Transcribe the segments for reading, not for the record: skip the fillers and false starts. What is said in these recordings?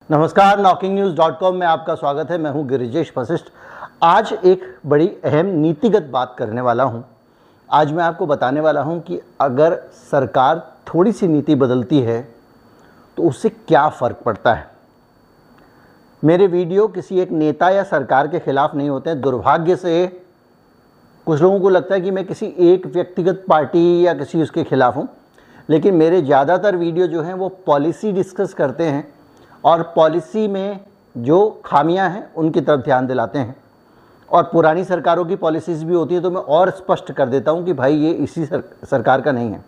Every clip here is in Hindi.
नमस्कार, knocking-news.com में आपका स्वागत है। मैं हूं गिरिजेश वशिष्ठ। आज एक बड़ी अहम नीतिगत बात करने वाला हूं। आज मैं आपको बताने वाला हूं कि अगर सरकार थोड़ी सी नीति बदलती है तो उससे क्या फ़र्क पड़ता है। मेरे वीडियो किसी एक नेता या सरकार के खिलाफ नहीं होते हैं। दुर्भाग्य से कुछ लोगों को लगता है कि मैं किसी एक व्यक्तिगत पार्टी या किसी उसके खिलाफ हूं, लेकिन मेरे ज़्यादातर वीडियो जो हैं वो पॉलिसी डिस्कस करते हैं और पॉलिसी में जो खामियां हैं उनकी तरफ ध्यान दिलाते हैं। और पुरानी सरकारों की पॉलिसीज़ भी होती है तो मैं और स्पष्ट कर देता हूं कि भाई ये इसी सरकार का नहीं है।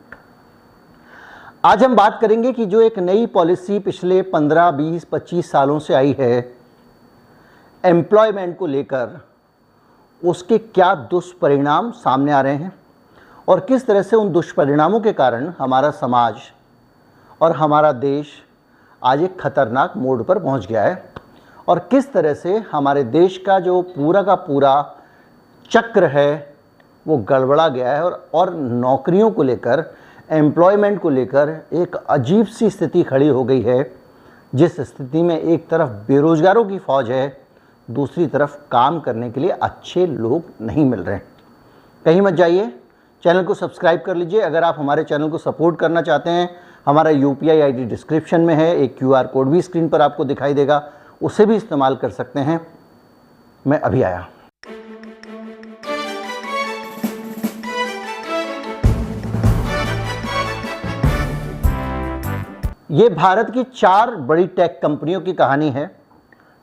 आज हम बात करेंगे कि जो एक नई पॉलिसी पिछले 15, 20, 25 सालों से आई है एम्प्लॉयमेंट को लेकर, उसके क्या दुष्परिणाम सामने आ रहे हैं और किस तरह से उन दुष्परिणामों के कारण हमारा समाज और हमारा देश आज एक खतरनाक मोड़ पर पहुंच गया है और किस तरह से हमारे देश का जो पूरा का पूरा चक्र है वो गड़बड़ा गया है और नौकरियों को लेकर, एम्प्लॉयमेंट को लेकर एक अजीब सी स्थिति खड़ी हो गई है, जिस स्थिति में एक तरफ बेरोजगारों की फौज है, दूसरी तरफ काम करने के लिए अच्छे लोग नहीं मिल रहे हैं। कहीं मत जाइए, चैनल को सब्सक्राइब कर लीजिए। अगर आप हमारे चैनल को सपोर्ट करना चाहते हैं, हमारा UPI ID डिस्क्रिप्शन में है, एक QR कोड भी स्क्रीन पर आपको दिखाई देगा, उसे भी इस्तेमाल कर सकते हैं। मैं अभी आया। ये भारत की 4 बड़ी टेक कंपनियों की कहानी है।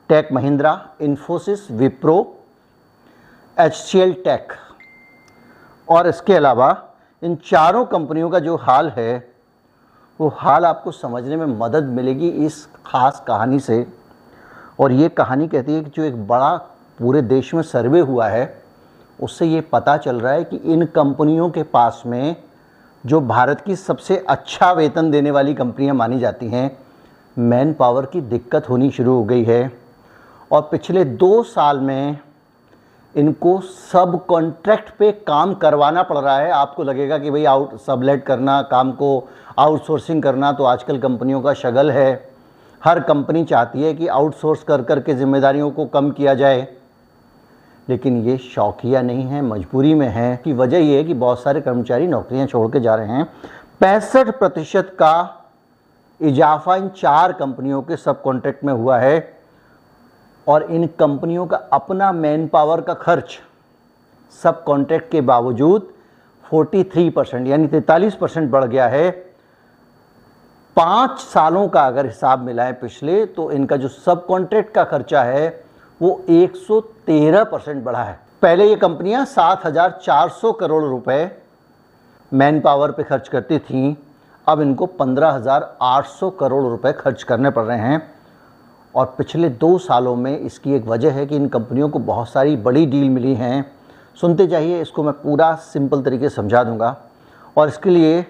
Tech Mahindra, Infosys, Wipro, HCL Tech. और इसके अलावा इन चारों कंपनियों का जो हाल है वो हाल आपको समझने में मदद मिलेगी इस खास कहानी से। और ये कहानी कहती है कि जो एक बड़ा पूरे देश में सर्वे हुआ है उससे ये पता चल रहा है कि इन कंपनियों के पास में जो भारत की सबसे अच्छा वेतन देने वाली कंपनियां मानी जाती हैं, मैन पावर की दिक्कत होनी शुरू हो गई है। और पिछले 2 साल में इनको सब कॉन्ट्रैक्ट पे काम करवाना पड़ रहा है। आपको लगेगा कि भाई सबलेट करना, काम को आउटसोर्सिंग करना तो आजकल कंपनियों का शगल है। हर कंपनी चाहती है कि आउटसोर्स कर कर के जिम्मेदारियों को कम किया जाए, लेकिन ये शौकिया नहीं है, मजबूरी में है। कि वजह ये है कि बहुत सारे कर्मचारी नौकरियां छोड़ के जा रहे हैं। 65% का इजाफा इन 4 कंपनियों के सब कॉन्ट्रैक्ट में हुआ है और इन कंपनियों का अपना मैन पावर का खर्च सब कॉन्ट्रैक्ट के बावजूद 43% यानी 43% बढ़ गया है। 5 सालों का अगर हिसाब मिलाएं पिछले, तो इनका जो सब कॉन्ट्रैक्ट का खर्चा है वो 113% बढ़ा है। पहले ये कंपनियां 7,400 करोड़ रुपए मैन पावर पे खर्च करती थीं, अब इनको 15,800 करोड़ रुपए खर्च करने पड़ रहे हैं। और पिछले 2 सालों में इसकी एक वजह है कि इन कंपनियों को बहुत सारी बड़ी डील मिली हैं। सुनते जाइए, इसको मैं पूरा सिंपल तरीके से समझा दूंगा। और इसके लिए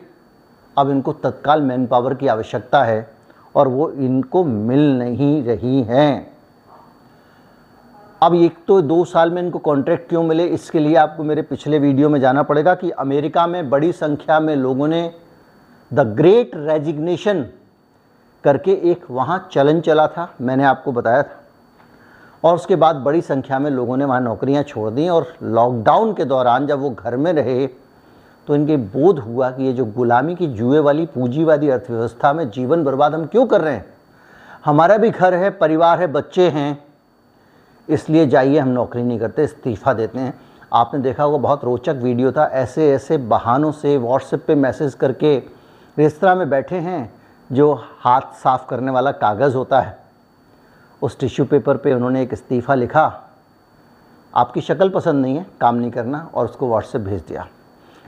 अब इनको तत्काल मैन पावर की आवश्यकता है और वो इनको मिल नहीं रही हैं। अब एक तो 2 साल में इनको कॉन्ट्रैक्ट क्यों मिले, इसके लिए आपको मेरे पिछले वीडियो में जाना पड़ेगा कि अमेरिका में बड़ी संख्या में लोगों ने द ग्रेट रेजिग्नेशन करके एक वहाँ चलन चला था, मैंने आपको बताया था। और उसके बाद बड़ी संख्या में लोगों ने वहाँ नौकरियाँ छोड़ दी और लॉकडाउन के दौरान जब वो घर में रहे तो इनके बोध हुआ कि ये जो गुलामी की जुए वाली पूंजीवादी अर्थव्यवस्था में जीवन बर्बाद हम क्यों कर रहे हैं। हमारा भी घर है, परिवार है, बच्चे हैं, इसलिए जाइए हम नौकरी नहीं करते, इस्तीफ़ा देते हैं। आपने देखा होगा, बहुत रोचक वीडियो था। ऐसे ऐसे बहानों से व्हाट्सएप पे मैसेज करके रेस्तरां में बैठे हैं, जो हाथ साफ़ करने वाला कागज़ होता है उस टिश्यू पेपर पे उन्होंने एक इस्तीफ़ा लिखा, आपकी शक्ल पसंद नहीं है, काम नहीं करना, और उसको व्हाट्सएप भेज दिया।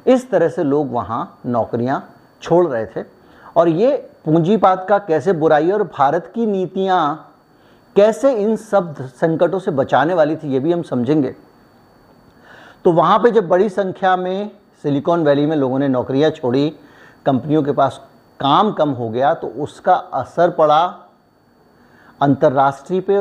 इस तरह से लोग वहाँ नौकरियाँ छोड़ रहे थे। और ये पूंजीवाद का कैसे बुराई और भारत की नीतियाँ कैसे इन सब संकटों से बचाने वाली थी, ये भी हम समझेंगे। तो वहाँ पे जब बड़ी संख्या में सिलिकॉन वैली में लोगों ने नौकरियाँ छोड़ी, कंपनियों के पास काम कम हो गया, तो उसका असर पड़ा अंतर्राष्ट्रीय पे,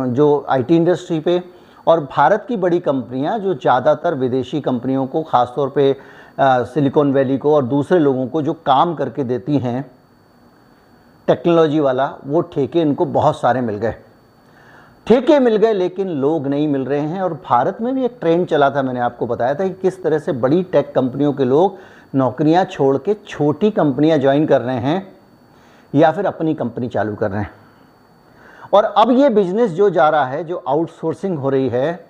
जो IT इंडस्ट्री पे। और भारत की बड़ी कंपनियां जो ज़्यादातर विदेशी कंपनियों को, ख़ासतौर पे सिलिकॉन वैली को और दूसरे लोगों को जो काम करके देती हैं, टेक्नोलॉजी वाला, वो ठेके इनको बहुत सारे मिल गए, ठेके मिल गए, लेकिन लोग नहीं मिल रहे हैं। और भारत में भी एक ट्रेंड चला था, मैंने आपको बताया था कि किस तरह से बड़ी टेक कंपनियों के लोग नौकरियां छोड़ के छोटी कंपनियां ज्वाइन कर रहे हैं या फिर अपनी कंपनी चालू कर रहे हैं। और अब ये बिजनेस जो जा रहा है, जो आउटसोर्सिंग हो रही है,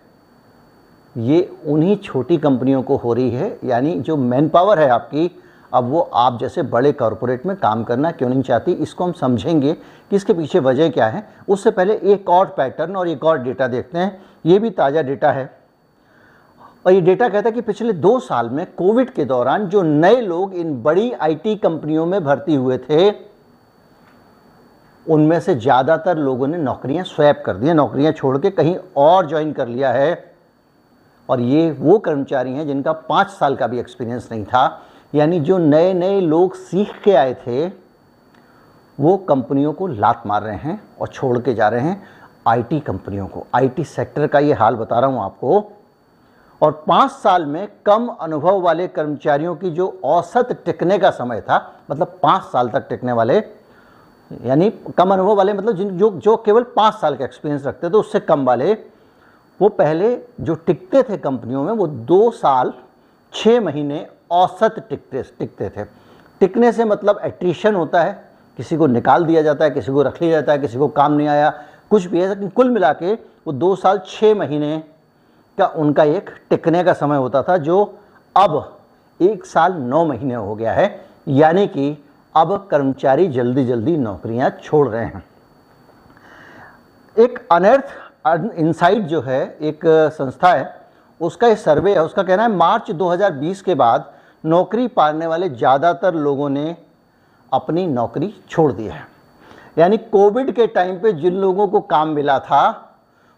ये उन्हीं छोटी कंपनियों को हो रही है। यानी जो मैन पावर है आपकी, अब वो आप जैसे बड़े कॉरपोरेट में काम करना क्यों नहीं चाहती। इसको हम समझेंगे कि इसके पीछे वजह क्या है। उससे पहले एक और पैटर्न और एक और डेटा देखते हैं। ये भी ताज़ा डेटा है और ये डेटा कहता है कि पिछले 2 साल में कोविड के दौरान जो नए लोग इन बड़ी आईटी कंपनियों में भर्ती हुए थे, उनमें से ज़्यादातर लोगों ने नौकरियां स्वैप कर दी, नौकरियां छोड़ के कहीं और ज्वाइन कर लिया है। और ये वो कर्मचारी हैं जिनका 5 साल का भी एक्सपीरियंस नहीं था। यानी जो नए नए लोग सीख के आए थे, वो कंपनियों को लात मार रहे हैं और छोड़ के जा रहे हैं आईटी कंपनियों को। आईटी सेक्टर का ये हाल बता रहा हूँ आपको। और 5 साल में कम अनुभव वाले कर्मचारियों की जो औसत टिकने का समय था, मतलब 5 साल तक टिकने वाले, यानी कम अनुभव वाले मतलब जो केवल 5 साल का एक्सपीरियंस रखते थे, उससे कम वाले, वो पहले जो टिकते थे कंपनियों में, वो 2 साल 6 महीने औसत टिकते थे। टिकने से मतलब एट्रिशन होता है, किसी को निकाल दिया जाता है, किसी को रख लिया जाता है, किसी को काम नहीं आया, कुछ भी है, लेकिन कुल मिला के वो 2 साल 6 महीने का उनका एक टिकने का समय होता था, जो अब 1 साल 9 महीने हो गया है। यानी कि अब कर्मचारी जल्दी जल्दी नौकरियां छोड़ रहे हैं। एक अनर्थ इनसाइट जो है, एक संस्था है, उसका एक सर्वे है, उसका कहना है मार्च 2020 के बाद नौकरी पाने वाले ज़्यादातर लोगों ने अपनी नौकरी छोड़ दी है। यानी कोविड के टाइम पे जिन लोगों को काम मिला था,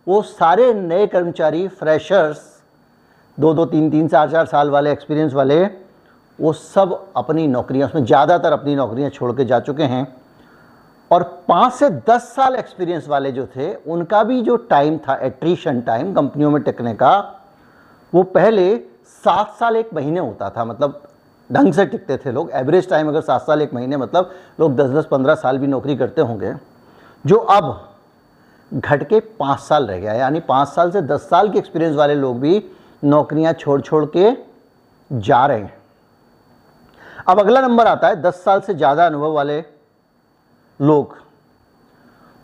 वो सारे नए कर्मचारी, फ्रेशर्स, 2-2, 3-3, 4-4 साल वाले, एक्सपीरियंस वाले, वो सब अपनी नौकरियां, उसमें ज़्यादातर अपनी नौकरियां छोड़ के जा चुके हैं। और 5 से 10 साल एक्सपीरियंस वाले जो थे, उनका भी जो टाइम था, एट्रिशन टाइम कंपनियों में टिकने का, वो पहले 7 साल 1 महीने होता था। मतलब ढंग से टिकते थे लोग। एवरेज टाइम अगर 7 साल 1 महीने, मतलब लोग 10-10, 15 साल भी नौकरी करते होंगे, जो अब घट के 5 साल रह गया। यानी 5 साल से 10 साल के एक्सपीरियंस वाले लोग भी नौकरियां छोड़ छोड़ के जा रहे हैं। अब अगला नंबर आता है 10 साल से ज़्यादा अनुभव वाले लोग।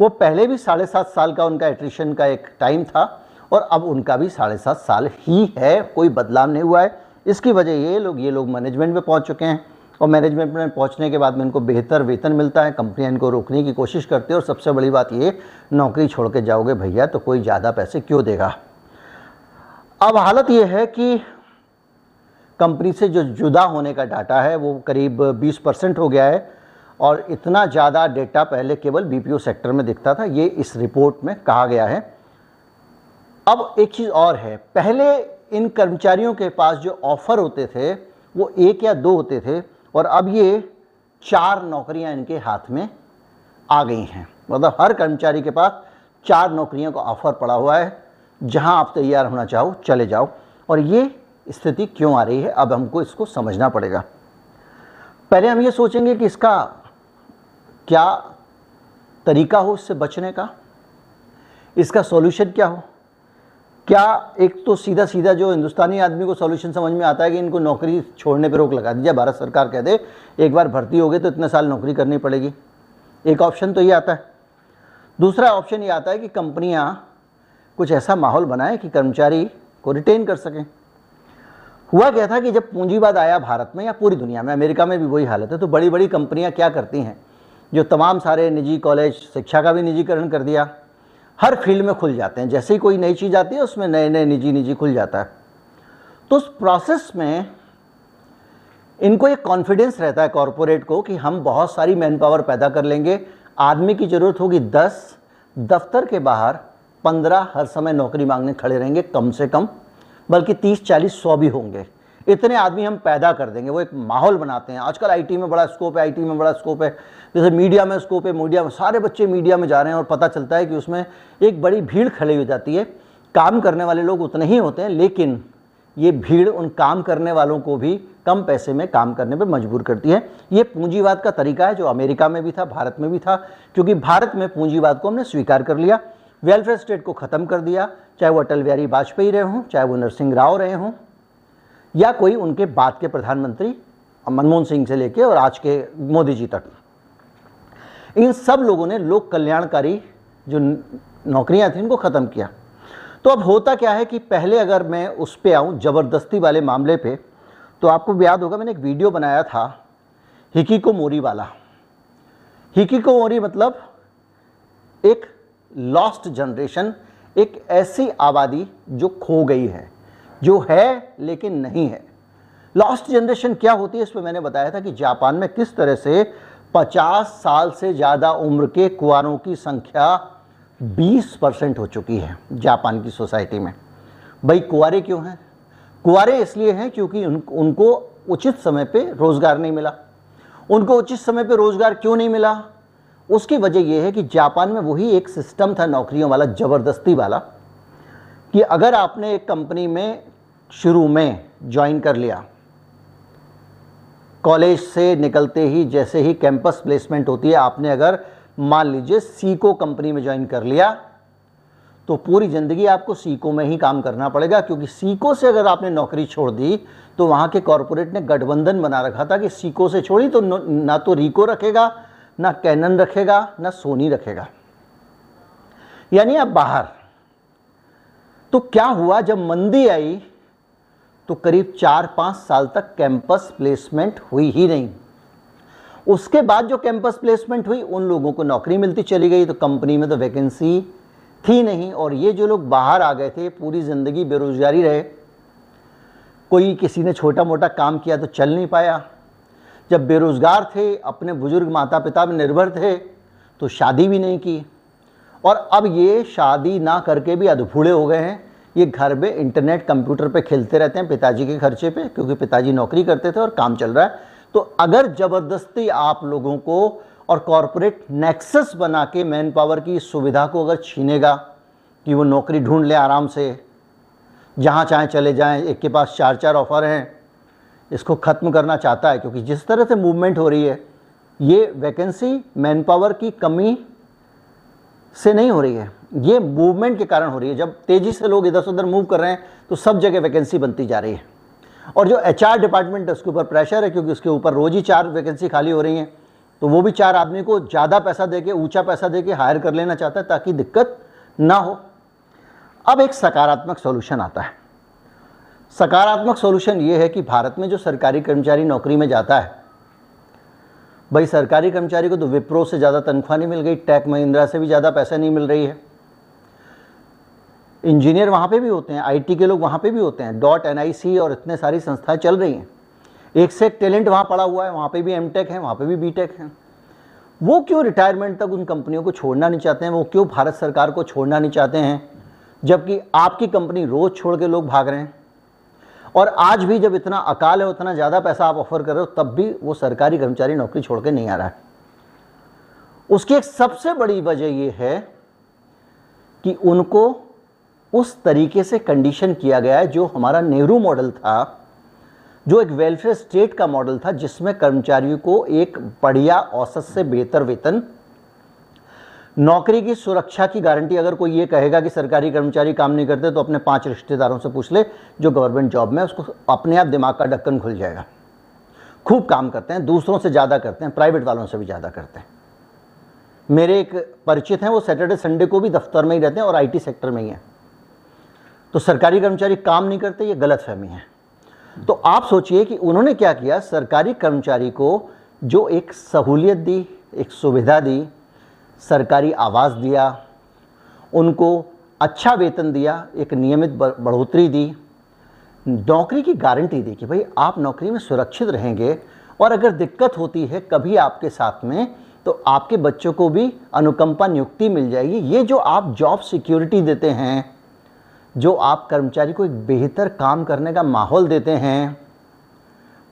वो पहले भी 7.5 साल का उनका एट्रिशन का एक टाइम था और अब उनका भी 7.5 साल ही है, कोई बदलाव नहीं हुआ है। इसकी वजह ये लोग मैनेजमेंट में पहुंच चुके हैं और मैनेजमेंट में पहुंचने के बाद में इनको बेहतर वेतन मिलता है। कंपनियां इनको रोकने की कोशिश करती है और सबसे बड़ी बात ये, नौकरी छोड़ के जाओगे भैया तो कोई ज़्यादा पैसे क्यों देगा। अब हालत ये है कि कंपनी से जो जुदा होने का डाटा है वो करीब 20% हो गया है और इतना ज़्यादा डेटा पहले केवल बीपीओ सेक्टर में दिखता था, ये इस रिपोर्ट में कहा गया है। अब एक चीज़ और है, पहले इन कर्मचारियों के पास जो ऑफ़र होते थे वो 1 या 2 होते थे और अब ये 4 नौकरियां इनके हाथ में आ गई हैं। मतलब हर कर्मचारी के पास 4 नौकरियों का ऑफ़र पड़ा हुआ है, जहां आप तैयार होना चाहो चले जाओ। और ये स्थिति क्यों आ रही है, अब हमको इसको समझना पड़ेगा। पहले हम ये सोचेंगे कि इसका क्या तरीका हो इससे बचने का, इसका सॉल्यूशन क्या हो। क्या एक तो सीधा सीधा जो हिंदुस्तानी आदमी को सॉल्यूशन समझ में आता है कि इनको नौकरी छोड़ने पर रोक लगा दीजिए, भारत सरकार कह दे एक बार भर्ती हो गए तो इतने साल नौकरी करनी पड़ेगी। एक ऑप्शन तो ये आता है। दूसरा ऑप्शन ये आता है कि कंपनियां कुछ ऐसा माहौल बनाएं कि कर्मचारी को रिटेन कर सकें। हुआ क्या था कि जब पूंजीवाद आया भारत में या पूरी दुनिया में, अमेरिका में भी वही हालत है, तो बड़ी बड़ी कंपनियां क्या करती हैं, जो तमाम सारे निजी कॉलेज, शिक्षा का भी निजीकरण कर दिया, हर फील्ड में खुल जाते हैं। जैसे ही कोई नई चीज़ आती है उसमें नए नए निजी खुल जाता है। तो उस प्रोसेस में इनको एक कॉन्फिडेंस रहता है कॉरपोरेट को कि हम बहुत सारी मैन पावर पैदा कर लेंगे, आदमी की ज़रूरत होगी 10, दफ्तर के बाहर 15 हर समय नौकरी मांगने खड़े रहेंगे कम से कम, बल्कि 30, 40, 100 भी होंगे। इतने आदमी हम पैदा कर देंगे। वो एक माहौल बनाते हैं। आजकल आईटी में बड़ा स्कोप है, आईटी में बड़ा स्कोप है, जैसे मीडिया में स्कोप है, मीडिया में सारे बच्चे मीडिया में जा रहे हैं और पता चलता है कि उसमें एक बड़ी भीड़ खड़ी हो जाती है। काम करने वाले लोग उतने ही होते हैं, लेकिन ये भीड़ उन काम करने वालों को भी कम पैसे में काम करने पर मजबूर करती है। ये पूंजीवाद का तरीका है जो अमेरिका में भी था, भारत में भी था, क्योंकि भारत में पूंजीवाद को हमने स्वीकार कर लिया, वेलफेयर स्टेट को ख़त्म कर दिया, चाहे वो अटल बिहारी वाजपेयी रहे हों, चाहे वो नरसिंह राव रहे हों, या कोई उनके बाद के प्रधानमंत्री मनमोहन सिंह से लेके और आज के मोदी जी तक। इन सब लोगों ने लोक कल्याणकारी जो नौकरियां थी इनको ख़त्म किया। तो अब होता क्या है कि पहले अगर मैं उस पे आऊँ ज़बरदस्ती वाले मामले पे, तो आपको याद होगा मैंने एक वीडियो बनाया था हिकिकोमोरी वाला। हिकिकोमोरी मतलब एक लॉस्ट जनरेशन, एक ऐसी आबादी जो खो गई है, जो है लेकिन नहीं है। लॉस्ट जनरेशन क्या होती है, इस पर मैंने बताया था कि जापान में किस तरह से 50 साल से ज़्यादा उम्र के कुंवारों की संख्या 20% हो चुकी है जापान की सोसाइटी में। भाई कुंवारे क्यों हैं? कुंवारे इसलिए हैं क्योंकि उनको उचित समय पे रोज़गार नहीं मिला। उनको उचित समय पे रोज़गार क्यों नहीं मिला? उसकी वजह यह है कि जापान में वही एक सिस्टम था नौकरियों वाला, ज़बरदस्ती वाला, कि अगर आपने एक कंपनी में शुरू में ज्वाइन कर लिया, कॉलेज से निकलते ही जैसे ही कैंपस प्लेसमेंट होती है, आपने अगर मान लीजिए सीको कंपनी में ज्वाइन कर लिया, तो पूरी ज़िंदगी आपको सीको में ही काम करना पड़ेगा, क्योंकि सीको से अगर आपने नौकरी छोड़ दी तो वहाँ के कॉरपोरेट ने गठबंधन बना रखा था कि सीको से छोड़ी तो ना तो रिको रखेगा, ना कैनन रखेगा, ना सोनी रखेगा, यानी आप बाहर। तो क्या हुआ, जब मंदी आई तो करीब 4-5 साल तक कैंपस प्लेसमेंट हुई ही नहीं। उसके बाद जो कैंपस प्लेसमेंट हुई उन लोगों को नौकरी मिलती चली गई, तो कंपनी में तो वैकेंसी थी नहीं, और ये जो लोग बाहर आ गए थे पूरी ज़िंदगी बेरोजगारी रहे। कोई किसी ने छोटा मोटा काम किया तो चल नहीं पाया, जब बेरोजगार थे, अपने बुजुर्ग माता पिता में निर्भर थे, तो शादी भी नहीं की, और अब ये शादी ना करके भी अधबूढ़े हो गए हैं। ये घर में इंटरनेट कंप्यूटर पे खेलते रहते हैं पिताजी के खर्चे पे, क्योंकि पिताजी नौकरी करते थे और काम चल रहा है। तो अगर ज़बरदस्ती आप लोगों को और कॉरपोरेट नेक्सस बना के मैन पावर की सुविधा को अगर छीनेगा कि वो नौकरी ढूंढ ले आराम से, जहाँ चाहे चले जाएं, एक के पास 4-4 ऑफ़र हैं, इसको ख़त्म करना चाहता है। क्योंकि जिस तरह से मूवमेंट हो रही है, ये वैकेंसी मैन पावर की कमी से नहीं हो रही है, ये मूवमेंट के कारण हो रही है। जब तेज़ी से लोग इधर से उधर मूव कर रहे हैं तो सब जगह वैकेंसी बनती जा रही है, और जो HR डिपार्टमेंट है उसके ऊपर प्रेशर है, क्योंकि उसके ऊपर रोज़ ही 4 वैकेंसी खाली हो रही हैं, तो वो भी 4 आदमी को ज़्यादा पैसा देके, ऊंचा पैसा देके हायर कर लेना चाहता है ताकि दिक्कत ना हो। अब एक सकारात्मक सॉल्यूशन आता है। सकारात्मक सॉल्यूशन ये है कि भारत में जो सरकारी कर्मचारी नौकरी में जाता है, भाई सरकारी कर्मचारी को तो विप्रो से ज़्यादा तनख्वाह नहीं मिल गई, टेक महिंद्रा से भी ज़्यादा पैसा नहीं मिल रही है। इंजीनियर वहाँ पे भी होते हैं, IT के लोग वहाँ पे भी होते हैं, .NIC और इतने सारी संस्थाएं चल रही हैं, एक से एक टैलेंट वहाँ पड़ा हुआ है, वहाँ पे भी M.Tech है, वहाँ पे भी B.Tech है। वो क्यों रिटायरमेंट तक उन कंपनियों को छोड़ना नहीं चाहते हैं? वो क्यों भारत सरकार को छोड़ना नहीं चाहते हैं, जबकि आपकी कंपनी रोज़ छोड़ के लोग भाग रहे हैं? और आज भी जब इतना अकाल है, उतना ज़्यादा पैसा आप ऑफर कर रहे हो, तब भी वो सरकारी कर्मचारी नौकरी छोड़ के नहीं आ रहा है। उसकी एक सबसे बड़ी वजह ये है कि उनको उस तरीके से कंडीशन किया गया है जो हमारा नेहरू मॉडल था, जो एक वेलफेयर स्टेट का मॉडल था, जिसमें कर्मचारियों को एक बढ़िया औसत से बेहतर वेतन, नौकरी की सुरक्षा की गारंटी। अगर कोई ये कहेगा कि सरकारी कर्मचारी काम नहीं करते तो अपने 5 रिश्तेदारों से पूछ ले जो गवर्नमेंट जॉब में, उसको अपने आप दिमाग का ढक्कन खुल जाएगा। खूब काम करते हैं, दूसरों से ज़्यादा करते हैं, प्राइवेट वालों से भी ज़्यादा करते हैं। मेरे एक परिचित हैं, वो सैटरडे संडे को भी दफ्तर में ही रहते हैं और IT सेक्टर में ही हैं। तो सरकारी कर्मचारी काम नहीं करते, ये गलतफहमी है। तो आप सोचिए कि उन्होंने क्या किया, सरकारी कर्मचारी को जो एक सहूलियत दी, एक सुविधा दी, सरकारी आवास दिया, उनको अच्छा वेतन दिया, एक नियमित बढ़ोतरी दी, नौकरी की गारंटी दी कि भाई आप नौकरी में सुरक्षित रहेंगे, और अगर दिक्कत होती है कभी आपके साथ में तो आपके बच्चों को भी अनुकंपा नियुक्ति मिल जाएगी। ये जो आप जॉब सिक्योरिटी देते हैं, जो आप कर्मचारी को एक बेहतर काम करने का माहौल देते हैं,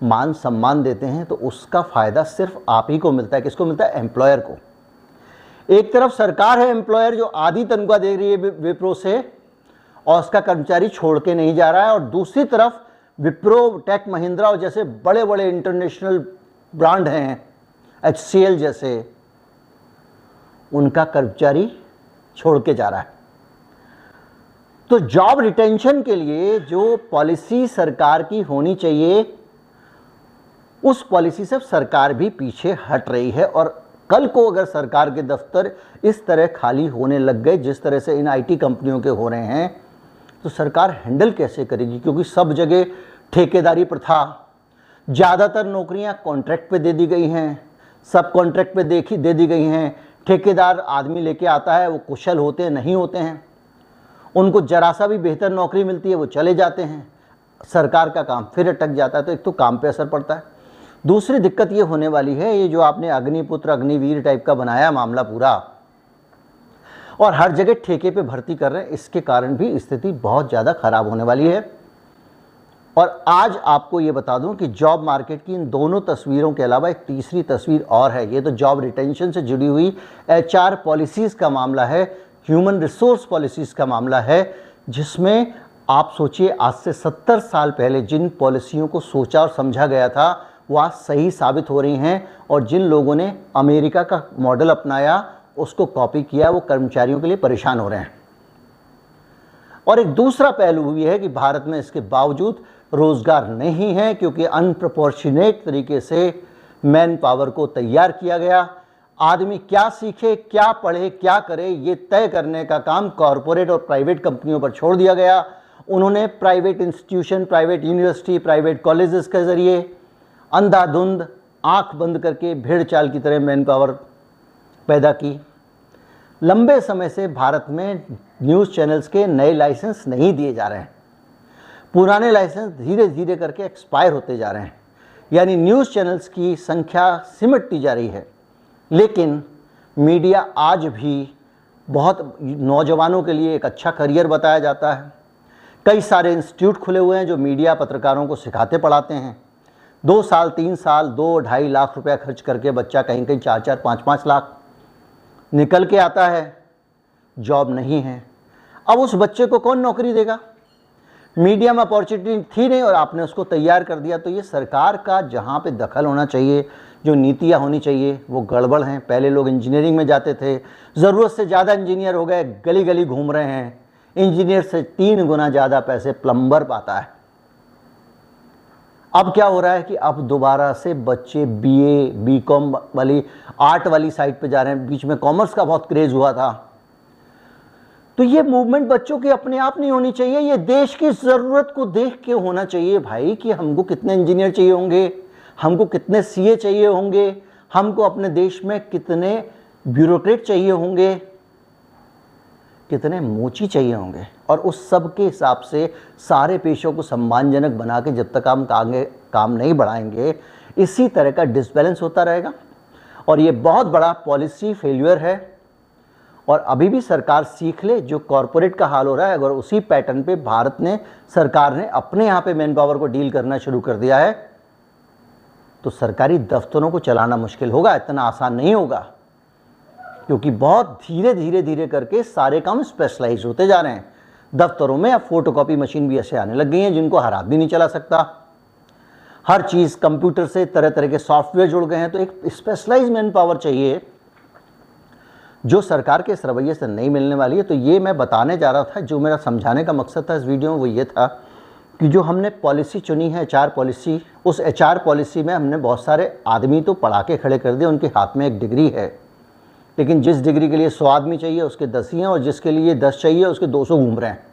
मान सम्मान देते हैं, तो उसका फ़ायदा सिर्फ आप ही को मिलता है। किसको मिलता है? एम्प्लॉयर को। एक तरफ सरकार है एम्प्लॉयर, जो आधी तनख्वाह दे रही है विप्रो से, और उसका कर्मचारी छोड़ के नहीं जा रहा है, और दूसरी तरफ विप्रो, टेक महिंद्रा और जैसे बड़े बड़े इंटरनेशनल ब्रांड हैं, HCL जैसे, उनका कर्मचारी छोड़ के जा रहा है। तो जॉब रिटेंशन के लिए जो पॉलिसी सरकार की होनी चाहिए, उस पॉलिसी से सरकार भी पीछे हट रही है। और कल को अगर सरकार के दफ्तर इस तरह खाली होने लग गए जिस तरह से इन IT कंपनियों के हो रहे हैं, तो सरकार हैंडल कैसे करेगी? क्योंकि सब जगह ठेकेदारी प्रथा, ज़्यादातर नौकरियां कॉन्ट्रैक्ट पे दे दी गई हैं, सब कॉन्ट्रैक्ट पे दे दी गई हैं। ठेकेदार आदमी लेके आता है, वो कुशल होते हैं नहीं होते हैं, उनको जरा सा भी बेहतर नौकरी मिलती है वो चले जाते हैं, सरकार का काम फिर अटक जाता है। तो एक तो काम पे असर पड़ता है, दूसरी दिक्कत ये होने वाली है, ये जो आपने अग्निपुत्र अग्निवीर टाइप का बनाया मामला पूरा, और हर जगह ठेके पे भर्ती कर रहे हैं, इसके कारण भी स्थिति बहुत ज़्यादा खराब होने वाली है। और आज आपको ये बता दूं कि जॉब मार्केट की इन दोनों तस्वीरों के अलावा एक तीसरी तस्वीर और है। ये तो जॉब रिटेंशन से जुड़ी हुई HR पॉलिसीज़ का मामला है, ह्यूमन रिसोर्स पॉलिसीज़ का मामला है, जिसमें आप सोचिए आज से 70 साल पहले जिन पॉलिसियों को सोचा और समझा गया था वो आज सही साबित हो रही हैं, और जिन लोगों ने अमेरिका का मॉडल अपनाया, उसको कॉपी किया, वो कर्मचारियों के लिए परेशान हो रहे हैं। और एक दूसरा पहलू ये है कि भारत में इसके बावजूद रोजगार नहीं है, क्योंकि अनप्रपोर्शनेट तरीके से मैन पावर को तैयार किया गया। आदमी क्या सीखे, क्या पढ़े, क्या करे, ये तय करने का काम कॉरपोरेट और प्राइवेट कंपनियों पर छोड़ दिया गया। उन्होंने private institution, private university, private colleges के जरिए अंधाधुंध आंख बंद करके भेड़ चाल की तरह मैन पावर पैदा की। लंबे समय से भारत में न्यूज़ चैनल्स के नए लाइसेंस नहीं दिए जा रहे हैं, पुराने लाइसेंस धीरे धीरे करके एक्सपायर होते जा रहे हैं, यानी न्यूज़ चैनल्स की संख्या सिमटती जा रही है। लेकिन मीडिया आज भी बहुत नौजवानों के लिए एक अच्छा करियर बताया जाता है। कई सारे इंस्टीट्यूट खुले हुए हैं जो मीडिया पत्रकारों को सिखाते पढ़ाते हैं। 2 साल 3 साल 2-2.5 लाख रुपया खर्च करके बच्चा कहीं कहीं 4-4 5-5 लाख निकल के आता है, जॉब नहीं है। अब उस बच्चे को कौन नौकरी देगा? मीडिया में अपॉर्चुनिटी थी नहीं और आपने उसको तैयार कर दिया। तो ये सरकार का जहाँ पे दखल होना चाहिए, जो नीतियाँ होनी चाहिए, वो गड़बड़ हैं। पहले लोग इंजीनियरिंग में जाते थे, ज़रूरत से ज़्यादा इंजीनियर हो गए, गली गली घूम रहे हैं। इंजीनियर से 3 गुना ज़्यादा पैसे प्लम्बर पाता है। अब क्या हो रहा है कि अब दोबारा से बच्चे BA BCom वाली आर्ट वाली साइड पे जा रहे हैं। बीच में कॉमर्स का बहुत क्रेज हुआ था। तो ये मूवमेंट बच्चों की अपने आप नहीं होनी चाहिए, ये देश की ज़रूरत को देख के होना चाहिए भाई, कि हमको कितने इंजीनियर चाहिए होंगे, हमको कितने CA चाहिए होंगे, हमको अपने देश में कितने ब्यूरोक्रेट चाहिए होंगे, कितने मोची चाहिए होंगे। और उस सब के हिसाब से सारे पेशों को सम्मानजनक बना के जब तक हम आगे काम नहीं बढ़ाएंगे, इसी तरह का डिसबैलेंस होता रहेगा। और ये बहुत बड़ा पॉलिसी फेल्यूर है। और अभी भी सरकार सीख ले, जो कॉरपोरेट का हाल हो रहा है, अगर उसी पैटर्न पे सरकार ने अपने यहाँ पे मैन पावर को डील करना शुरू कर दिया है, तो सरकारी दफ्तरों को चलाना मुश्किल होगा, इतना आसान नहीं होगा। क्योंकि बहुत धीरे धीरे करके सारे काम स्पेशलाइज होते जा रहे हैं। दफ्तरों में अब फोटोकॉपी मशीन भी ऐसे आने लग गई हैं जिनको हर आदमी नहीं चला सकता। हर चीज़ कंप्यूटर से, तरह तरह के सॉफ्टवेयर जुड़ गए हैं। तो एक स्पेशलाइज मैन पावर चाहिए, जो सरकार के इस रवैये से नहीं मिलने वाली है। तो ये मैं बताने जा रहा था, जो मेरा समझाने का मकसद था इस वीडियो में, वो ये था कि जो हमने पॉलिसी चुनी है HR पॉलिसी, उस HR पॉलिसी में हमने बहुत सारे आदमी तो पढ़ा के खड़े कर दिए, उनके हाथ में एक डिग्री है, लेकिन जिस डिग्री के लिए 100 आदमी चाहिए उसके 10 ही हैं, और जिसके लिए 10 चाहिए उसके 200 घूम रहे हैं।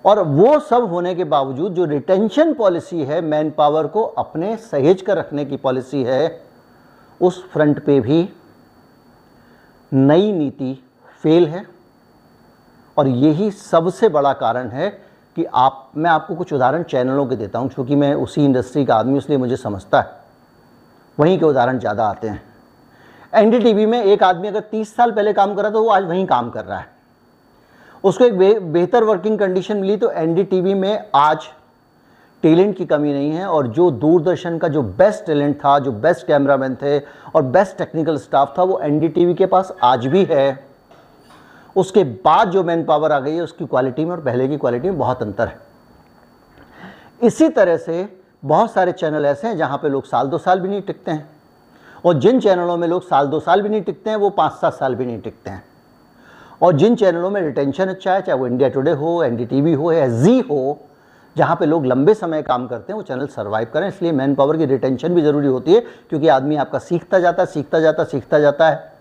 और वो सब होने के बावजूद जो रिटेंशन पॉलिसी है, मैन पावर को अपने सहेज कर रखने की पॉलिसी है, उस फ्रंट पे भी नई नीति फेल है। और यही सबसे बड़ा कारण है कि मैं आपको कुछ उदाहरण चैनलों के देता हूं, क्योंकि मैं उसी इंडस्ट्री का आदमी, इसलिए मुझे समझता है, वहीं के उदाहरण ज़्यादा आते हैं। NDTV में एक आदमी अगर 30 साल पहले काम कर रहा था, तो वो आज वहीं काम कर रहा है। उसको एक बेहतर वर्किंग कंडीशन मिली। तो NDTV में आज टैलेंट की कमी नहीं है, और जो दूरदर्शन का जो बेस्ट टैलेंट था, जो बेस्ट कैमरामैन थे और बेस्ट टेक्निकल स्टाफ था, वो NDTV के पास आज भी है। उसके बाद जो मैन पावर आ गई है उसकी क्वालिटी में और पहले की क्वालिटी में बहुत अंतर है। इसी तरह से बहुत सारे चैनल ऐसे हैं जहाँ पे लोग साल 2 साल भी नहीं टिकते हैं, और जिन चैनलों में लोग साल 2 साल भी नहीं टिकते हैं वो 5-7 साल भी नहीं टिकते हैं। और जिन चैनलों में रिटेंशन अच्छा है, चाहे वो इंडिया टुडे हो, एनडीटीवी हो या जी हो, जहाँ पे लोग लंबे समय काम करते हैं, वो चैनल सर्वाइव करें। इसलिए मैन पावर की रिटेंशन भी ज़रूरी होती है, क्योंकि आदमी आपका सीखता जाता है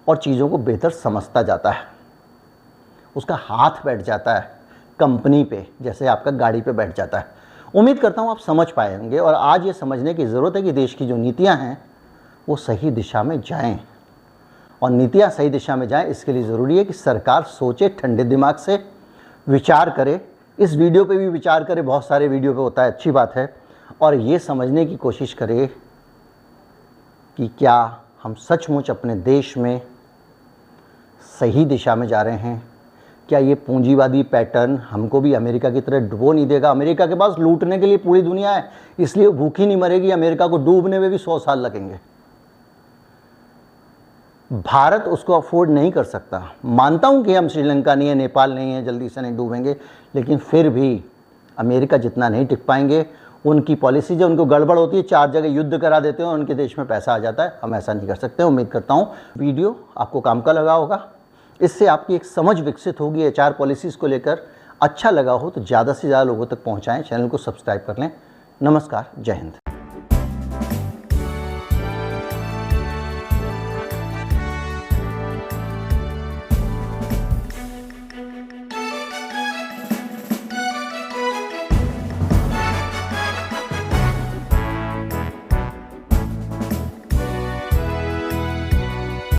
और चीज़ों को बेहतर समझता जाता है, उसका हाथ बैठ जाता है कंपनी पे, जैसे आपका गाड़ी पे बैठ जाता है। उम्मीद करता हूँ आप समझ पाएंगे, और आज ये समझने की ज़रूरत है कि देश की जो नीतियाँ हैं वो सही दिशा में जाएं, और नीतियाँ सही दिशा में जाएं इसके लिए ज़रूरी है कि सरकार सोचे, ठंडे दिमाग से विचार करे। इस वीडियो पे भी विचार करे, बहुत सारे वीडियो पे होता है, अच्छी बात है, और ये समझने की कोशिश करे कि क्या हम सचमुच अपने देश में सही दिशा में जा रहे हैं। क्या ये पूंजीवादी पैटर्न हमको भी अमेरिका की तरह डुबो नहीं देगा? अमेरिका के पास लूटने के लिए पूरी दुनिया है, इसलिए वो भूखी नहीं मरेगी। अमेरिका को डूबने में भी 100 साल लगेंगे। भारत उसको अफोर्ड नहीं कर सकता। मानता हूं कि हम श्रीलंका नहीं है, नेपाल नहीं है, जल्दी से नहीं डूबेंगे, लेकिन फिर भी अमेरिका जितना नहीं टिक पाएंगे। उनकी पॉलिसी जो उनको गड़बड़ होती है, 4 जगह युद्ध करा देते हैं और उनके देश में पैसा आ जाता है। हम ऐसा नहीं कर सकते। उम्मीद करता हूँ वीडियो आपको काम का लगा होगा, इससे आपकी एक समझ विकसित होगी एचआर पॉलिसीज़ को लेकर। अच्छा लगा हो तो ज़्यादा से ज़्यादा लोगों तक पहुँचाएँ, चैनल को सब्सक्राइब कर लें। नमस्कार, जय हिंद।